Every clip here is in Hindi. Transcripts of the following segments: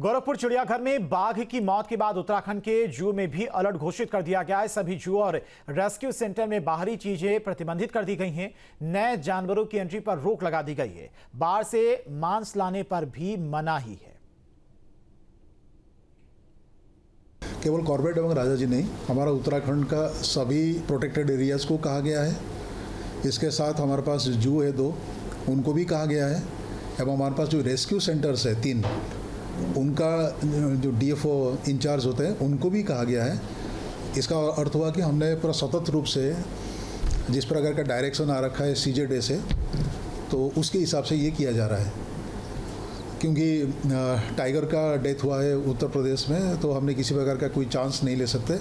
गोरखपुर चिड़ियाघर में बाघ की मौत के बाद उत्तराखंड के जू में भी अलर्ट घोषित कर दिया गया है। सभी जू और रेस्क्यू सेंटर में बाहरी चीजें प्रतिबंधित कर दी गई हैं। नए जानवरों की एंट्री पर रोक लगा दी गई है। बाहर से मांस लाने पर भी मनाही है। केवल कॉर्बेट एवं राजाजी नहीं, हमारा उत्तराखंड का सभी प्रोटेक्टेड एरियाज को कहा गया है। इसके साथ हमारे पास जू है 2, उनको भी कहा गया है। एवं हमारे पास जो रेस्क्यू सेंटर्स है 3, उनका जो डीएफओ इंचार्ज होते हैं उनको भी कहा गया है। इसका अर्थ हुआ कि हमने पूरा सतत रूप से जिस प्रकार का डायरेक्शन आ रखा है CJD से, तो उसके हिसाब से ये किया जा रहा है। क्योंकि टाइगर का डेथ हुआ है उत्तर प्रदेश में, तो हमने किसी प्रकार का कोई चांस नहीं ले सकते।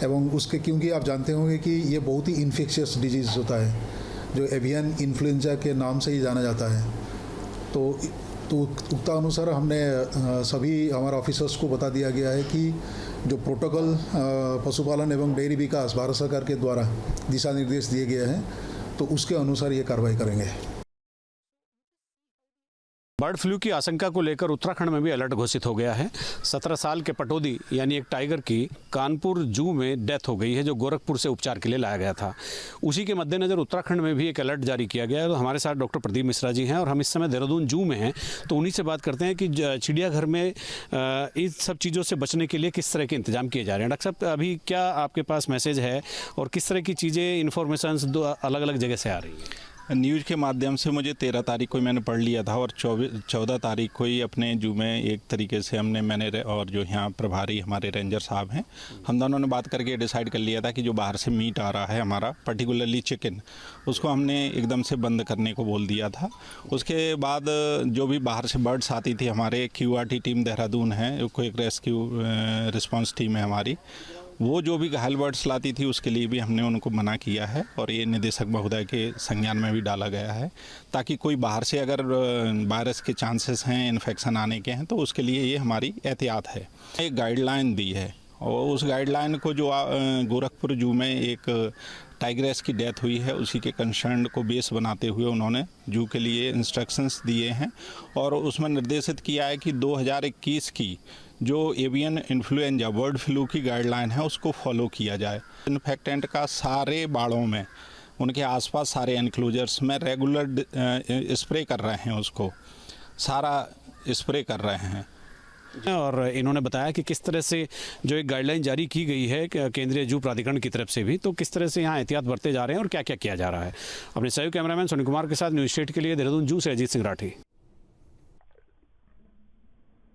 एवं उसके क्योंकि आप जानते होंगे कि ये बहुत ही इन्फेक्शियस डिजीज़ होता है, जो एवियन इन्फ्लुएंजा के नाम से ही जाना जाता है। तो उक्ता अनुसार हमने सभी हमारे ऑफिसर्स को बता दिया गया है कि जो प्रोटोकॉल पशुपालन एवं डेयरी विकास भारत सरकार के द्वारा दिशा निर्देश दिए गए हैं, तो उसके अनुसार ये कार्रवाई करेंगे। बर्ड फ्लू की आशंका को लेकर उत्तराखंड में भी अलर्ट घोषित हो गया है। 17 साल के पटौदी यानी एक टाइगर की कानपुर जू में डेथ हो गई है, जो गोरखपुर से उपचार के लिए लाया गया था। उसी के मद्देनजर उत्तराखंड में भी एक अलर्ट जारी किया गया है। तो हमारे साथ डॉक्टर प्रदीप मिश्रा जी हैं और हम इस समय देहरादून जू में हैं, तो उन्हीं से बात करते हैं कि चिड़ियाघर में इन सब चीज़ों से बचने के लिए किस तरह के इंतजाम किए जा रहे हैं। डॉक्टर साहब, अभी क्या आपके पास मैसेज है और किस तरह की चीज़ें इन्फॉर्मेशन अलग अलग जगह से आ रही हैं? न्यूज़ के माध्यम से मुझे 13 तारीख को मैंने पढ़ लिया था और 14 तारीख को ही अपने जू में एक तरीके से मैंने और जो यहाँ प्रभारी हमारे रेंजर साहब हैं, हम दोनों ने बात करके डिसाइड कर लिया था कि जो बाहर से मीट आ रहा है हमारा, पर्टिकुलरली चिकन, उसको हमने एकदम से बंद करने को बोल दिया था। उसके बाद जो भी बाहर से बर्ड्स आती थी, हमारे QRT टीम देहरादून है, क्विक रेस्क्यू रिस्पॉन्स टीम है हमारी, वो जो भी घायल बर्ड्स लाती थी उसके लिए भी हमने उनको मना किया है और ये निदेशक महोदय के संज्ञान में भी डाला गया है, ताकि कोई बाहर से अगर वायरस के चांसेस हैं, इन्फेक्शन आने के हैं, तो उसके लिए ये हमारी एहतियात है। एक गाइडलाइन दी है और उस गाइडलाइन को जो गोरखपुर जू में एक टाइग्रेस की डेथ हुई है, उसी के कंसर्न को बेस बनाते हुए उन्होंने जू के लिए इंस्ट्रक्शंस दिए हैं और उसमें निर्देशित किया है कि 2021 की जो एवियन इन्फ्लुएंजा बर्ड फ्लू की गाइडलाइन है उसको फॉलो किया जाए। इन्फेक्टेंट का सारे बाड़ों में, उनके आसपास सारे एनक्लोजर्स में रेगुलर स्प्रे कर रहे हैं, उसको सारा स्प्रे कर रहे हैं। और इन्होंने बताया कि किस तरह से जो एक गाइडलाइन जारी की गई है केंद्रीय जू प्राधिकरण की तरफ से भी, तो किस तरह से यहाँ एहतियात बरते जा रहे हैं और क्या क्या किया जा रहा है। अपने सहयोगी कैमरामैन सोनी कुमार के साथ न्यूज़ 8 के लिए देहरादून जू से अजीत सिंह राठी।